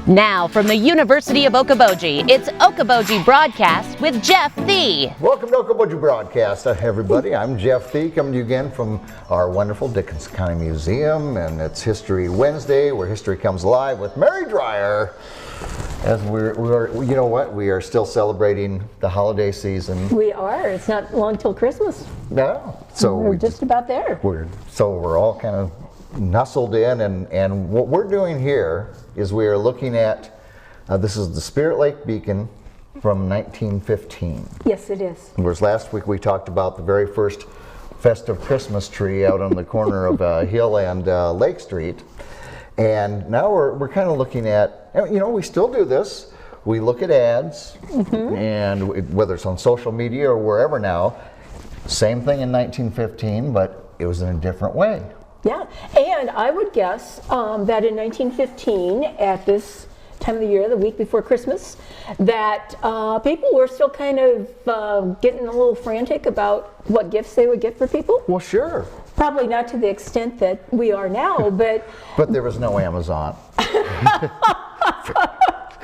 Now from the University of Okoboji, it's Okoboji Broadcast with Jeff Thee. Welcome to Okoboji Broadcast, everybody. I'm Jeff Thee, coming to you again from our wonderful Dickinson County Museum, and it's History Wednesday, where history comes alive with Mary Dryer. As we're, you know what? We are still celebrating the holiday season. We are. It's not long till Christmas. Yeah. So we're just about there. We're all kind of nestled in, and what we're doing here is we are looking at, this is the Spirit Lake Beacon from 1915. Yes, it is. Whereas last week we talked about the very first festive Christmas tree out on the corner of Hill and Lake Street. And now we're kind of looking at, you know, we still do this. We look at ads, and whether it's on social media or wherever now, same thing in 1915, but it was in a different way. Yeah, and I would guess that in 1915, at this time of the year, the week before Christmas, that people were still kind of getting a little frantic about what gifts they would get for people. Well, sure. Probably not to the extent that we are now, but... But there was no Amazon.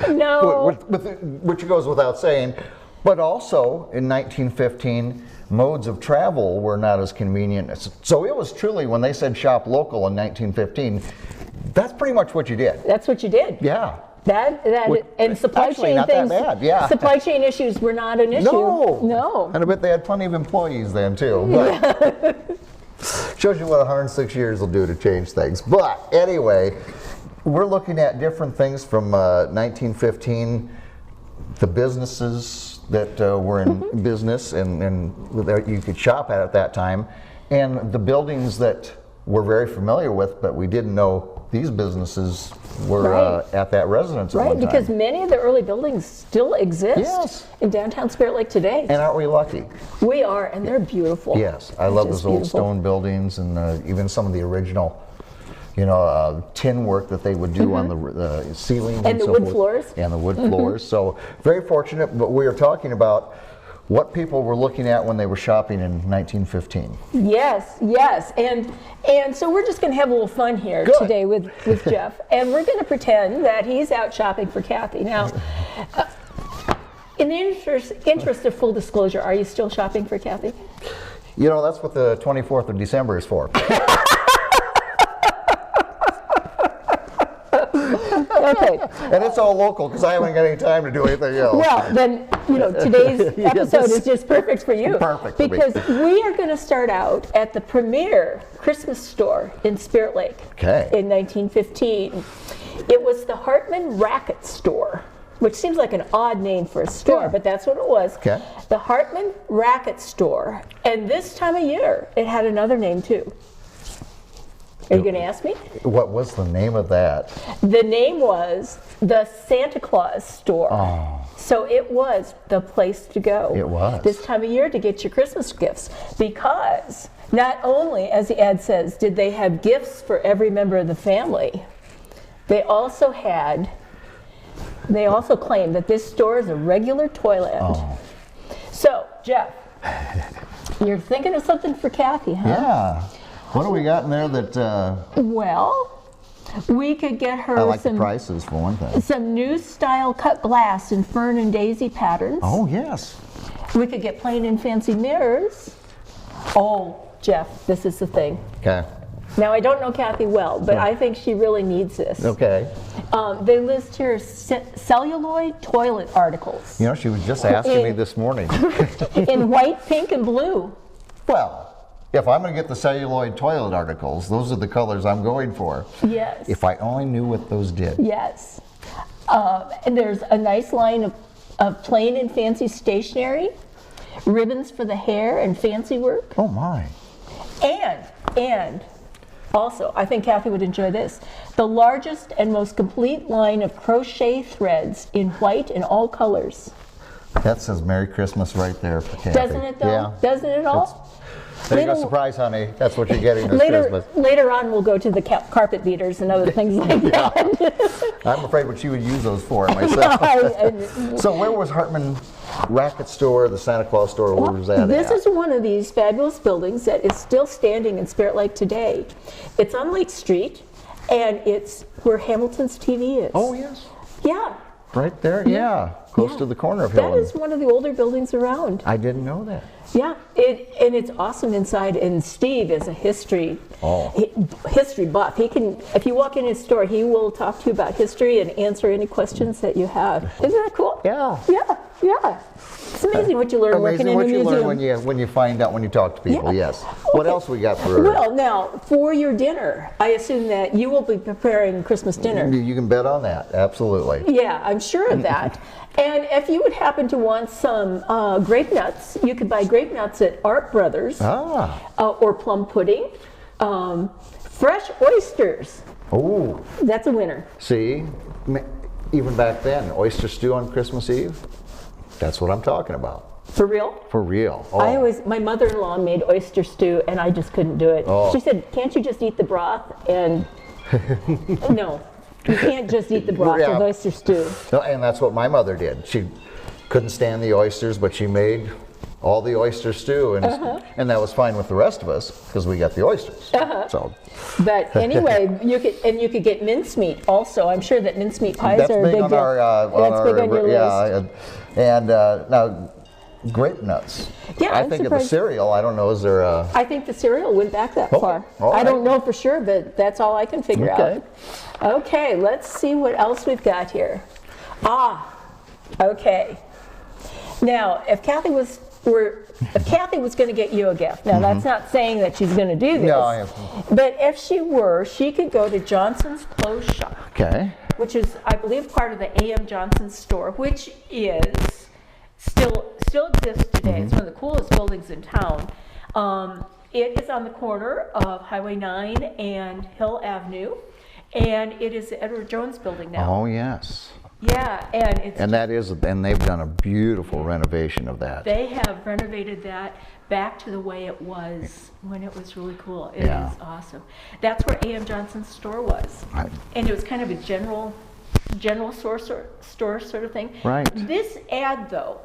No. Which goes without saying. But also, in 1915, modes of travel were not as convenient. So it was truly, when they said shop local in 1915, that's pretty much what you did. That's what you did. Yeah. And supply chain not things. That bad, yeah. Supply chain issues were not an issue. No. And I bet they had plenty of employees then too. But shows you what 106 years will do to change things. But anyway, we're looking at different things from 1915, the businesses that were in business and that you could shop at that time, and the buildings that we're very familiar with, but we didn't know these businesses were at that residence at one time. Right, because many of the early buildings still exist in downtown Spirit Lake today. And aren't we lucky? We are, and they're beautiful. Yes, I love those old stone buildings, and even some of the original, you know, tin work that they would do on the ceilings and the wood floors. And the wood floors. So very fortunate, but we are talking about what people were looking at when they were shopping in 1915. Yes, and so we're just going to have a little fun here today with Jeff, and we're going to pretend that he's out shopping for Kathy. Now, in the interest of full disclosure, are you still shopping for Kathy? You know, that's what the 24th of December is for. Okay. And it's all local because I haven't got any time to do anything else. Well, then, you know, today's episode is just perfect for you. Perfect. Because we are going to start out at the premier Christmas store in Spirit Lake in 1915. It was the Hartman Racket Store, which seems like an odd name for a store, but that's what it was. Okay. The Hartman Racket Store. And this time of year, it had another name too. Are you going to ask me? What was the name of that? The name was the Santa Claus Store. Oh. So it was the place to go. It was. This time of year to get your Christmas gifts. Because not only, as the ad says, did they have gifts for every member of the family, they also claimed that this store is a regular toilet. Oh. So, Jeff, you're thinking of something for Kathy, huh? Yeah. What do we got in there that... Well, we could get her I like the prices, for one thing. Some new style cut glass in fern and daisy patterns. Oh, yes. We could get plain and fancy mirrors. Oh, Jeff, this is the thing. Okay. Now, I don't know Kathy well, but I think she really needs this. Okay. They list here celluloid toilet articles. You know, she was just asking me this morning. In white, pink, and blue. Well, if I'm going to get the celluloid toilet articles, those are the colors I'm going for. Yes. If I only knew what those did. Yes. And there's a nice line of plain and fancy stationery, ribbons for the hair and fancy work. Oh my. And also, I think Kathy would enjoy this, the largest and most complete line of crochet threads in white and all colors. That says Merry Christmas right there for Kathy. Doesn't it though? Yeah. Doesn't it all? There you go, surprise, honey. That's what you're getting this Christmas. Later on, we'll go to the carpet beaters and other things like that. I'm afraid what she would use those for myself. So where was Hartman Racket Store, the Santa Claus Store, where was that This at? is one of these fabulous buildings that is still standing in Spirit Lake today. It's on Lake Street, and it's where Hamilton's TV is. Oh, yes. Yeah. Right there? Yeah. Close to the corner of Hill. That is one of the older buildings around. I didn't know that. Yeah, and it's awesome inside. And Steve is a history buff. He can, if you walk in his store, he will talk to you about history and answer any questions that you have. Isn't that cool? Yeah. Yeah. It's amazing what you learn working in a museum. Amazing what you learn when you find out, when you talk to people. Yeah. Yes. What else we got for? Well, now for your dinner, I assume that you will be preparing Christmas dinner. You can bet on that. Absolutely. Yeah, I'm sure of that. And if you would happen to want some grape nuts, you could buy grape nuts at Arp Brothers. Or plum pudding. Fresh oysters. Oh. That's a winner. See, even back then, oyster stew on Christmas Eve. That's what I'm talking about. For real? For real. Oh. My mother-in-law made oyster stew, and I just couldn't do it. Oh. She said, "Can't you just eat the broth?" And no. You can't just eat the broth of oyster stew. No, and that's what my mother did. She couldn't stand the oysters, but she made all the oyster stew, and that was fine with the rest of us because we got the oysters. So. But anyway, you could get mincemeat also. I'm sure that mincemeat pies are a big deal. That's big on your list. And now grape nuts. Yeah, I think of the cereal. I don't know. Is there a? I think the cereal went back that far. I don't know for sure, but that's all I can figure out. Okay, let's see what else we've got here. Okay. Now, if Kathy was going to get you a gift, now that's not saying that she's going to do this. No, but if she were, she could go to Johnson's Clothes Shop. Okay. Which is, I believe, part of the A.M. Johnson Store, which is still exists today. It's one of the coolest buildings in town. It is on the corner of Highway 9 and Hill Avenue, and it is the Edward Jones building now. Oh yes. Yeah, and they've done a beautiful renovation of that. They have renovated that back to the way it was when it was really cool. It is awesome. That's where A.M. Johnson's store was, and it was kind of a general store sort of thing. Right. This ad though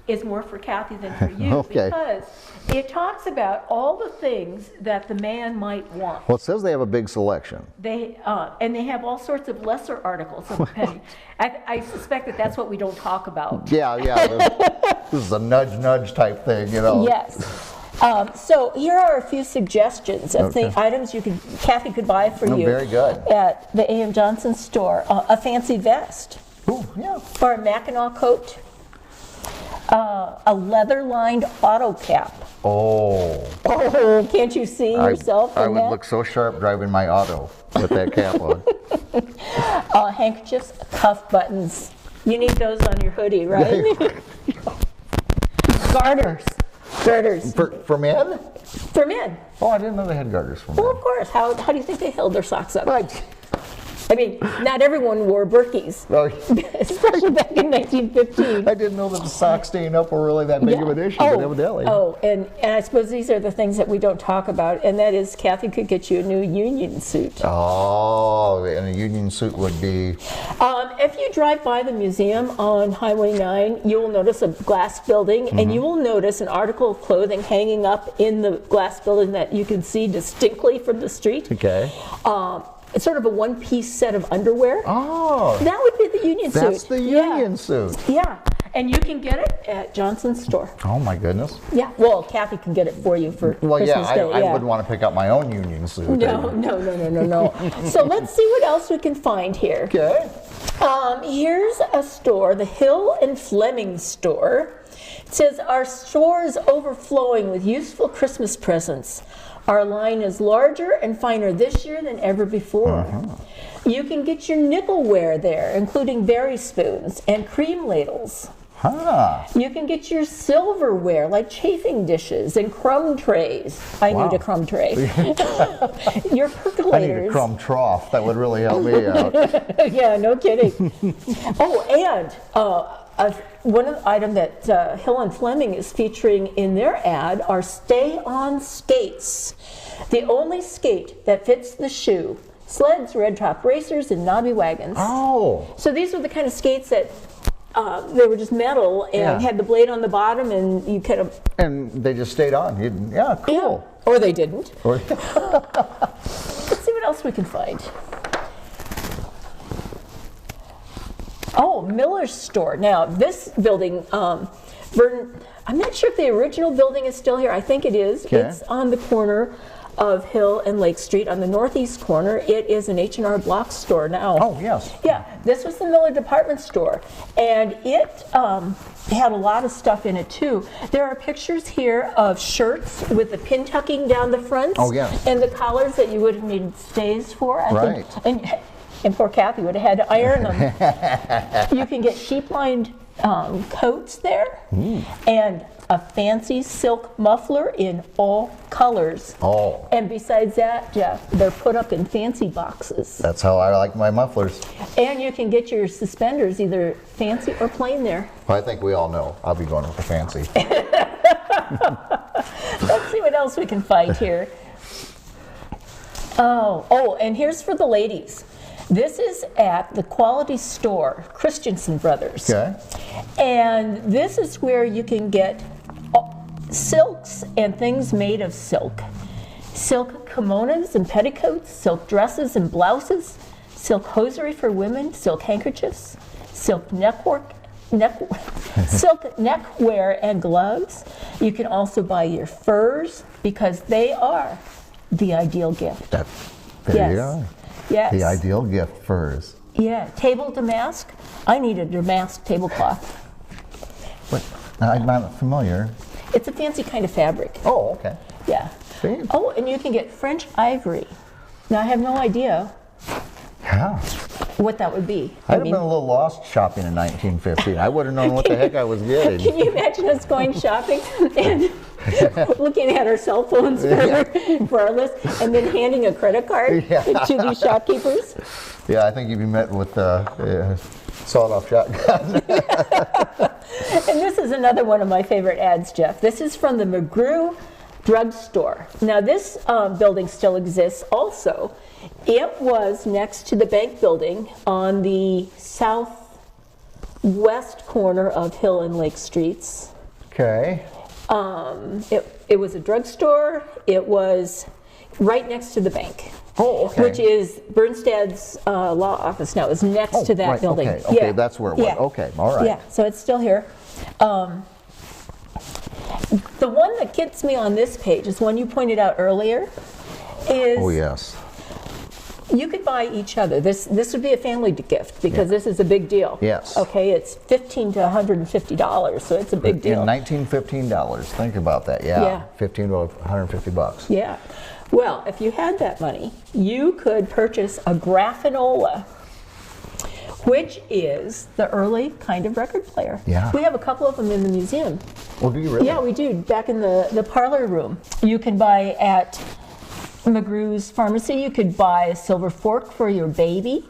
is more for Kathy than for you because it talks about all the things that the man might want. Well, it says they have a big selection. And they have all sorts of lesser articles of a penny. I suspect that that's what we don't talk about. Yeah. This is a nudge type thing, you know. Yes. So here are a few suggestions of items Kathy could buy for you. Very good. At the A.M. Johnson store. A fancy vest. Ooh, yeah. Or a Mackinac coat. A leather-lined auto cap. Oh, can't you see yourself I in would that? look so sharp driving my auto with that cap on. Handkerchiefs, cuff buttons. You need those on your hoodie, right? Garters. For men? For men. Oh, I didn't know they had garters for men. Well, of course. How do you think they held their socks up? I mean, not everyone wore Berkeys, especially back in 1915. I didn't know that the socks staying up were really that big of an issue, but evidently. And I suppose these are the things that we don't talk about, and that is Kathy could get you a new union suit. Oh, and a union suit would be? If you drive by the museum on Highway 9, you will notice a glass building, and you will notice an article of clothing hanging up in the glass building that you can see distinctly from the street. Okay. It's sort of a one-piece set of underwear. Oh. That would be the union suit. That's the union suit. Yeah. And you can get it at Johnson's store. Oh, my goodness. Yeah. Well, Kathy can get it for you for Christmas Day. I wouldn't want to pick up my own union suit. No. So let's see what else we can find here. Okay. Here's a store, the Hill and Fleming store. It says, our store is overflowing with useful Christmas presents. Our line is larger and finer this year than ever before. You can get your nickelware there, including berry spoons and cream ladles. You can get your silverware, like chafing dishes and crumb trays. I need a crumb tray. Your percolators. I need a crumb trough. That would really help me out. Yeah, no kidding. One of the items that Hill and Fleming is featuring in their ad are stay-on skates. The only skate that fits the shoe. Sleds, red-top racers, and knobby wagons. Oh. So these were the kind of skates that they were just metal and had the blade on the bottom, and you kind of... And they just stayed on. Yeah, cool. Yeah. Or they didn't. Let's see what else we can find. Oh, Miller's store. Now, this building, Vernon, I'm not sure if the original building is still here. I think it is. Okay. It's on the corner of Hill and Lake Street on the northeast corner. It is an H&R Block store now. Oh, yes. Yeah, this was the Miller department store, and it had a lot of stuff in it too. There are pictures here of shirts with the pin tucking down the front. Oh, yes. And the collars that you would have needed stays for. I think. And poor Kathy would have had to iron them. You can get sheep-lined coats there, and a fancy silk muffler in all colors. Oh. And besides that, Jeff, they're put up in fancy boxes. That's how I like my mufflers. And you can get your suspenders either fancy or plain there. I think we all know. I'll be going with the fancy. Let's see what else we can find here. Oh, and here's for the ladies. This is at the Quality Store, Christensen Brothers. Okay. And this is where you can get silks and things made of silk. Silk kimonos and petticoats, silk dresses and blouses, silk hosiery for women, silk handkerchiefs, silk silk neckwear and gloves. You can also buy your furs because they are the ideal gift. There you are. Yes. The ideal gift, furs. Yeah, table damask. I need a damask tablecloth. What? I'm not familiar. It's a fancy kind of fabric. Oh, okay. Yeah. See? Oh, and you can get French ivory. Now, I have no idea Yeah. what that would be. I'd have been a little lost shopping in 1915. I would have known what the heck I was getting. Can you imagine us going shopping and looking at our cell phones for our list, and then handing a credit card to these shopkeepers? Yeah, I think you'd be met with sawed-off shotgun. And this is another one of my favorite ads, Jeff. This is from the McGrew drugstore. Now, this building still exists also. It was next to the bank building on the southwest corner of Hill and Lake Streets. Okay. It was a drugstore. It was right next to the bank. Oh, okay. Which is Bernstad's law office now. Is next to that right, building. Okay, Yeah. that's where it was. Yeah. Okay, all right. Yeah, so it's still here. The one that gets me on this page is one you pointed out earlier. Oh, yes. You could buy each other. This would be a family gift because this is a big deal. Yes. Okay, it's $15 to $150, so it's a big deal. In $1915. Think about that. Yeah. 15 to 150 bucks. Yeah. Well, if you had that money, you could purchase a Grafinola, which is the early kind of record player. Yeah. We have a couple of them in the museum. Well, do you really? Yeah, we do. Back in the parlor room. You can buy at McGrew's Pharmacy. You could buy a silver fork for your baby,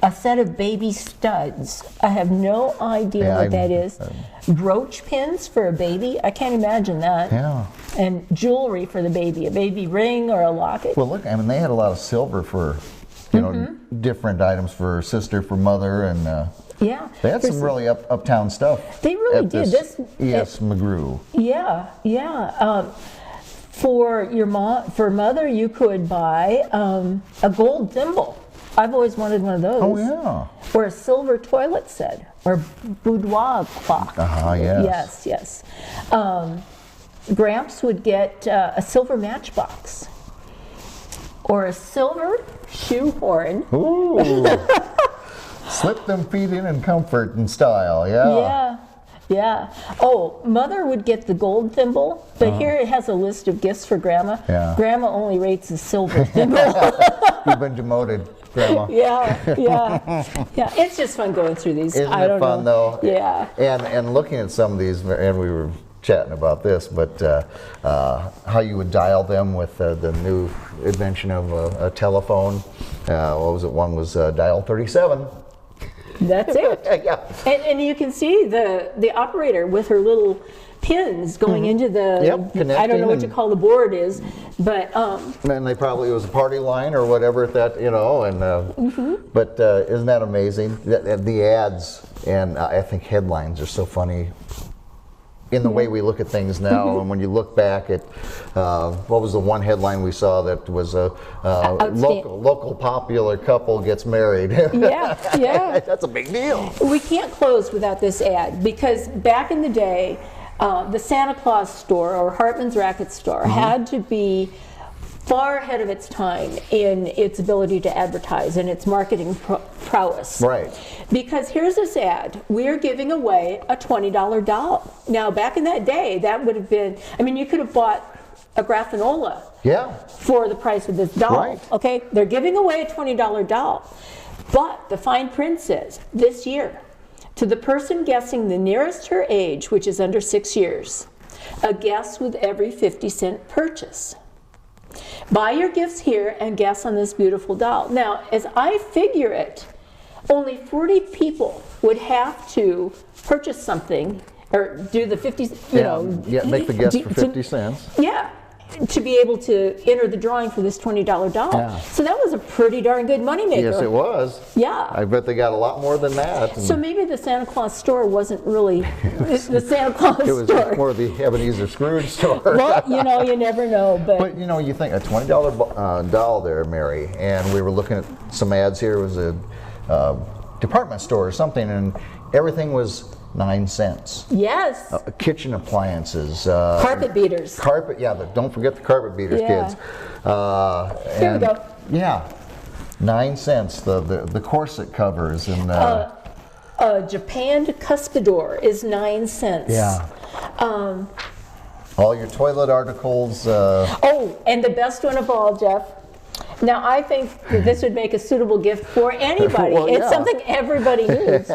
a set of baby studs. I have no idea what that is. Brooch pins for a baby. I can't imagine that. Yeah. And jewelry for the baby, a baby ring or a locket. Well, look, I mean, they had a lot of silver for, you know, different items for sister, for mother, and Yeah. they had some really uptown stuff. They really at did. This E.S. McGrew. Yeah, yeah. For your mother, you could buy a gold thimble. I've always wanted one of those. Oh, yeah. Or a silver toilet set, or boudoir clock. Yes. Yes. Gramps would get a silver matchbox, or a silver shoehorn. Ooh. Slip them feet in comfort and style, Yeah. Oh, Mother would get the gold thimble, but here it has a list of gifts for Grandma. Yeah. Grandma only rates the silver thimble. You've been demoted, Grandma. Yeah. It's just fun going through these. Isn't I it don't fun, know. though? Yeah. And looking at some of these, and we were chatting about this, but how you would dial them with the new invention of a telephone. What was it? One was dial 37. That's it. Yeah. And you can see the operator with her little pins going into the, I don't know what you call the board is, but. And they probably, it was a party line or whatever that, you know, and, but isn't that amazing? The ads and I think headlines are so funny in the way we look at things now. And when you look back at, what was the one headline we saw that was a local popular couple gets married? Yeah, yeah. That's a big deal. We can't close without this ad, because back in the day, the Santa Claus Store, or Hartman's Racket Store, had to be far ahead of its time in its ability to advertise and its marketing prowess. Right. Because here's this ad: we're giving away a $20 doll. Now, back in that day, that would have been, I mean, you could have bought a Grafinola for the price of this doll. Right. Okay, they're giving away a $20 doll. But the fine print says, this year, to the person guessing the nearest her age, which is under 6 years, a guess with every 50-cent purchase. Buy your gifts here and guess on this beautiful doll. Now, as I figure it, only 40 people would have to purchase something, or do the 50, make the guess for 50 cents. Yeah, to be able to enter the drawing for this $20 doll. Yeah. So that was a pretty darn good moneymaker. Yes, it was. Yeah. I bet they got a lot more than that. So maybe the Santa Claus Store wasn't really the Santa Claus It was Store. more the Ebenezer Scrooge store. Well, you never know. But you think a $20 doll there, Mary, and we were looking at some ads here. It was a department store or something, and everything was 9 cents. Yes. Kitchen appliances. Carpet beaters. Don't forget the carpet beaters, kids. Here we go. Yeah, 9 cents. The corset covers and. A Japan cuspidor is 9 cents. Yeah. All your toilet articles. And the best one of all, Jeff. Now, I think that this would make a suitable gift for anybody. Well, It's something everybody needs.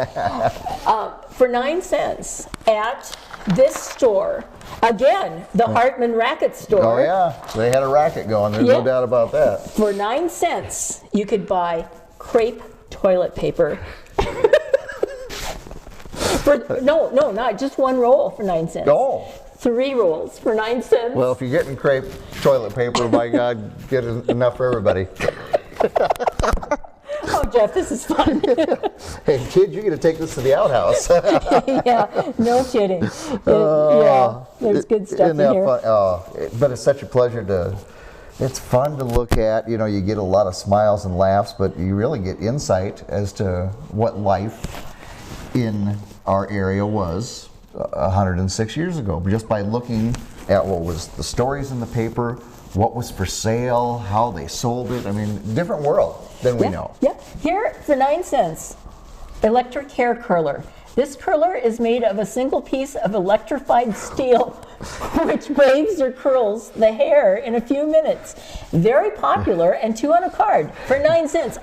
For 9 cents at this store, again, the Hartman Racket Store. Oh yeah, they had a racket going. There's no doubt about that. For 9 cents, you could buy Crepe Toilet Paper. No, not just one roll for 9 cents. Oh. 3 rolls for 9 cents. Well, if you're getting crepe toilet paper, by God, get enough for everybody. Oh, Jeff, this is fun. Hey, kid, you're going to take this to the outhouse. Yeah, no kidding. There's good stuff Isn't in that here. fun? But it's such a pleasure it's fun to look at. You get a lot of smiles and laughs, but you really get insight as to what life in our area was 106 years ago, just by looking at what was the stories in the paper, what was for sale, how they sold it. I mean, different world than we know. Yep. Here for 9 cents, electric hair curler. This curler is made of a single piece of electrified steel, which waves or curls the hair in a few minutes. Very popular, and 2 on a card for 9 cents.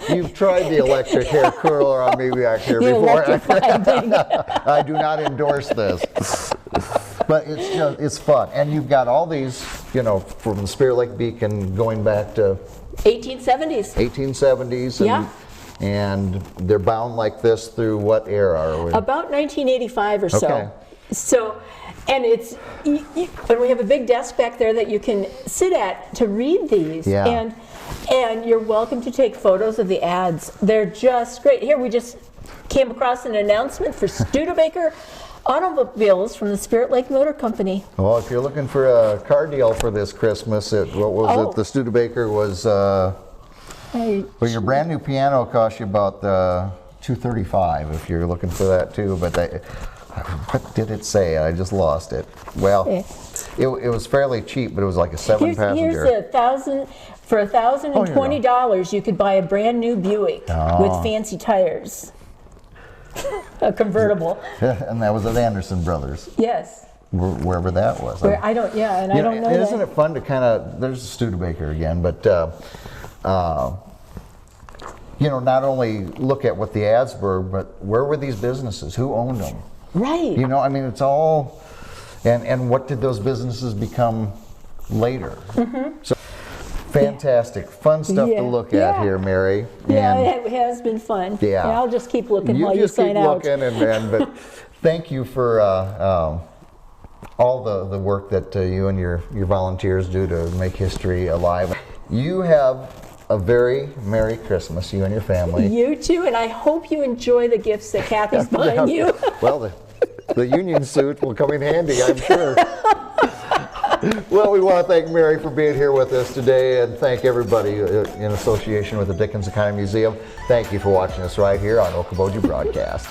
You've tried the electric hair curler on me back here The before. electrified thing. I do not endorse this. But it's fun. And you've got all these, from the Spirit Lake Beacon going back to 1870s. 1870s. And they're bound like this through what era are we? About 1985 or so. Okay. So, and and we have a big desk back there that you can sit at to read these. Yeah. And you're welcome to take photos of the ads. They're just great. Here we just came across an announcement for Studebaker automobiles from the Spirit Lake Motor Company. Well, if you're looking for a car deal for this Christmas, the Studebaker was. Well, your brand new piano cost you about $235 if you're looking for that too. But what did it say? I just lost it. Well, it was fairly cheap, but it was like a 7-passenger. Here's for $1,020. You could buy a brand new Buick with fancy tires, a convertible. And that was at Anderson Brothers. Yes. Wherever that was. I don't know. Isn't it fun to kind of? There's a Studebaker again, but. Not only look at what the ads were, but where were these businesses? Who owned them? Right. It's all, and what did those businesses become later? Mm-hmm. So, fantastic, fun stuff to look at here, Mary. Yeah, it has been fun. Yeah. I'll just keep looking while you sign out. You just keep looking, but thank you for all the work that you and your volunteers do to make history alive. You have a very Merry Christmas, you and your family. You too, and I hope you enjoy the gifts that Kathy's buying you. Well, The union suit will come in handy, I'm sure. Well, we want to thank Mary for being here with us today and thank everybody in association with the Dickinson County Museum. Thank you for watching us right here on Okoboji Broadcast.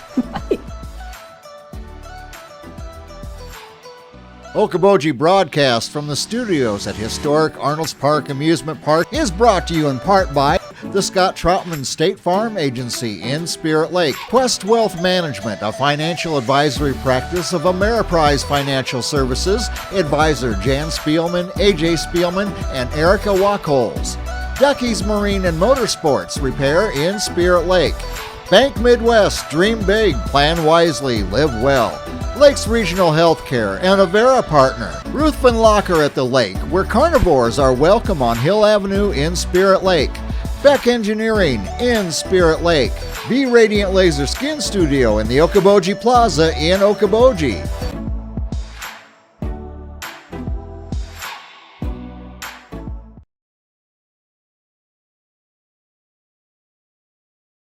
Okoboji Broadcast from the studios at historic Arnold's Park Amusement Park is brought to you in part by the Scott Troutman State Farm Agency in Spirit Lake, Quest Wealth Management, a financial advisory practice of Ameriprise Financial Services, advisor Jan Spielman, AJ Spielman, and Erica Wachholz. Ducky's Marine and Motorsports Repair in Spirit Lake. Bank Midwest, dream big, plan wisely, live well. Lakes Regional Healthcare and Avera Partner. Ruthven Locker at the Lake, where carnivores are welcome on Hill Avenue in Spirit Lake. Beck Engineering in Spirit Lake. Be Radiant Laser Skin Studio in the Okoboji Plaza in Okoboji.